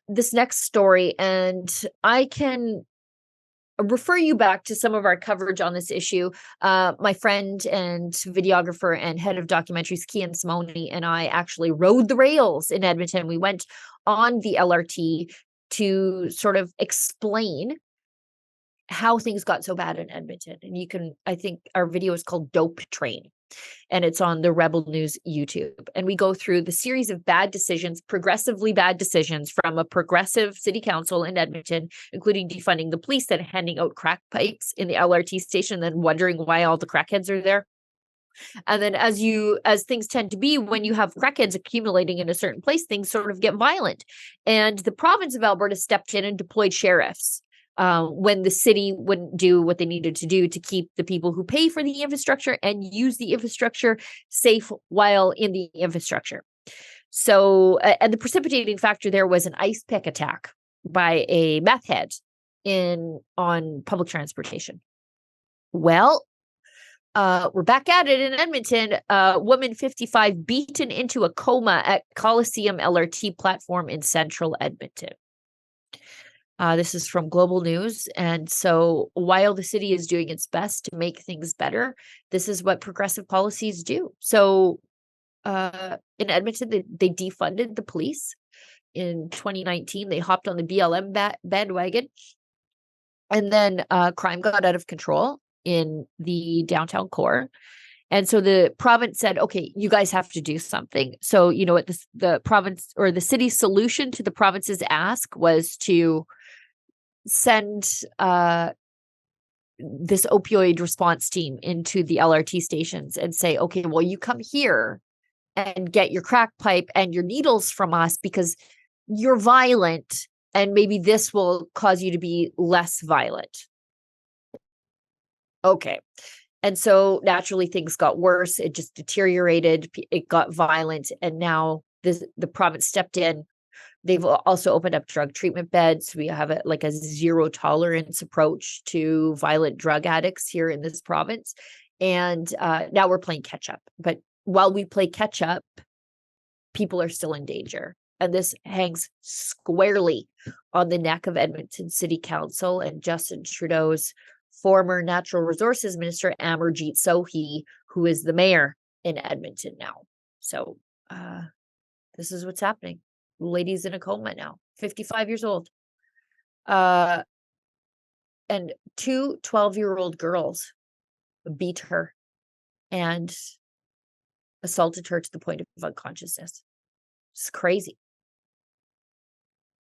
This next story, and I can refer you back to some of our coverage on this issue. My friend and videographer and head of documentaries, Kian Simone, and I actually rode the rails in Edmonton. We went on the LRT to sort of explain how things got so bad in Edmonton. And you can, I think our video is called Dope Train, and it's on the Rebel News YouTube. And we go through the series of bad decisions, progressively bad decisions from a progressive city council in Edmonton, including defunding the police and handing out crack pipes in the LRT station, then wondering why all the crackheads are there. And then as things tend to be, when you have crackheads accumulating in a certain place, things sort of get violent. And the province of Alberta stepped in and deployed sheriffs when the city wouldn't do what they needed to do to keep the people who pay for the infrastructure and use the infrastructure safe while in the infrastructure. So, and the precipitating factor there was an ice pick attack by a meth head on public transportation. Well, we're back at it in Edmonton. Woman 55 beaten into a coma at Coliseum LRT platform in central Edmonton. This is from Global News. And so while the city is doing its best to make things better, this is what progressive policies do. So in Edmonton, they defunded the police. In 2019, they hopped on the BLM bandwagon. And then crime got out of control in the downtown core. And so the province said, okay, you guys have to do something. So, you know what, the province or the city's solution to the province's ask was to send this opioid response team into the LRT stations and say, okay, well, you come here and get your crack pipe and your needles from us because you're violent, and maybe this will cause you to be less violent. Okay. And so naturally things got worse. It just deteriorated. It got violent. And now the province stepped in. They've also opened up drug treatment beds. We have a zero tolerance approach to violent drug addicts here in this province. And now we're playing catch up. But while we play catch up, people are still in danger. And this hangs squarely on the neck of Edmonton City Council and Justin Trudeau's former Natural Resources Minister, Amarjeet Sohi, who is the mayor in Edmonton now. So this is what's happening. The lady's in a coma now, 55 years old. And two 12-year-old girls beat her and assaulted her to the point of unconsciousness. It's crazy.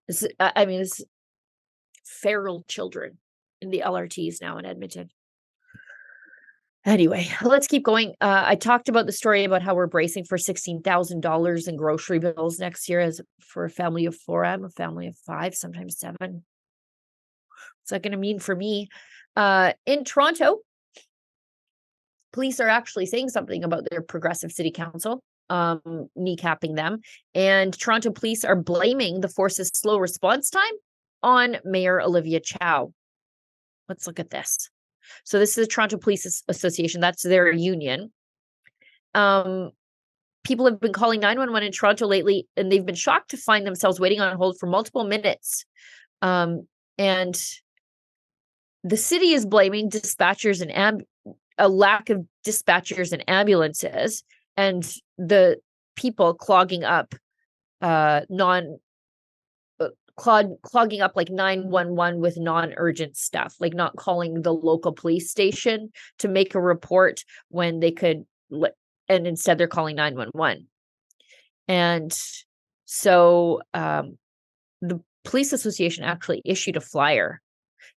It's feral children in the LRTs now in Edmonton. Anyway, let's keep going. I talked about the story about how we're bracing for $16,000 in grocery bills next year as for a family of 4. I'm a family of 5, sometimes 7. What's that going to mean for me? In Toronto, police are actually saying something about their progressive city council, kneecapping them. And Toronto police are blaming the force's slow response time on Mayor Olivia Chow. Let's look at this. So this is the Toronto Police Association. That's their union. People have been calling 911 in Toronto lately, and they've been shocked to find themselves waiting on hold for multiple minutes. And the city is blaming dispatchers and a lack of dispatchers and ambulances, and the people clogging up clogging up like 911 with non-urgent stuff, like not calling the local police station to make a report when they could, and instead they're calling 911. And so the police association actually issued a flyer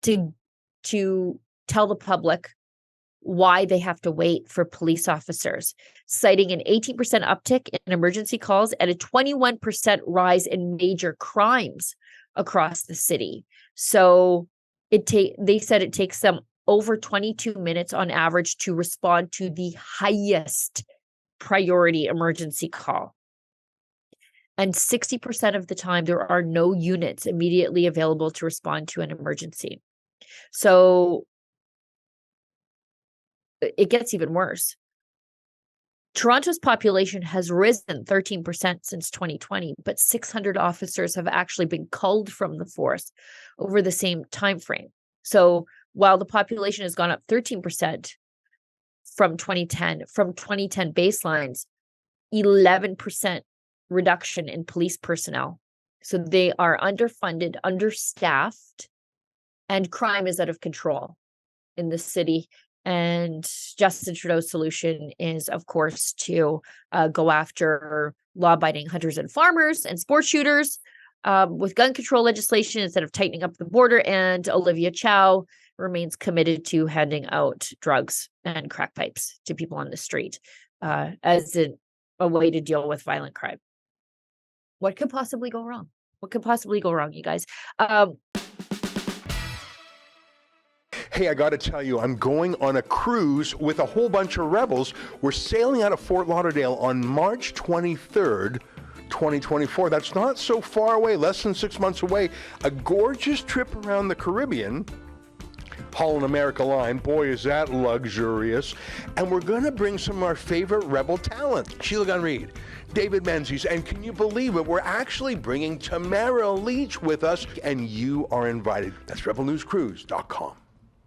to tell the public why they have to wait for police officers, citing an 18% uptick in emergency calls and a 21% rise in major crimes across the city. So they said it takes them over 22 minutes on average to respond to the highest priority emergency call. And 60% of the time, there are no units immediately available to respond to an emergency. So it gets even worse. Toronto's population has risen 13% since 2020, but 600 officers have actually been culled from the force over the same time frame. So while the population has gone up 13% from 2010 baselines, 11% reduction in police personnel. So they are underfunded, understaffed, and crime is out of control in the city. And Justin Trudeau's solution is, of course, to go after law-abiding hunters and farmers and sport shooters with gun control legislation instead of tightening up the border. And Olivia Chow remains committed to handing out drugs and crack pipes to people on the street as a way to deal with violent crime. What could possibly go wrong? What could possibly go wrong, you guys? Hey, I got to tell you, I'm going on a cruise with a whole bunch of rebels. We're sailing out of Fort Lauderdale on March 23rd, 2024. That's not so far away, less than 6 months away. A gorgeous trip around the Caribbean. Holland America Line, boy, is that luxurious. And we're going to bring some of our favorite rebel talent. Sheila Gunn Reid, David Menzies, and can you believe it? We're actually bringing Tamara Leach with us, and you are invited. That's rebelnewscruise.com.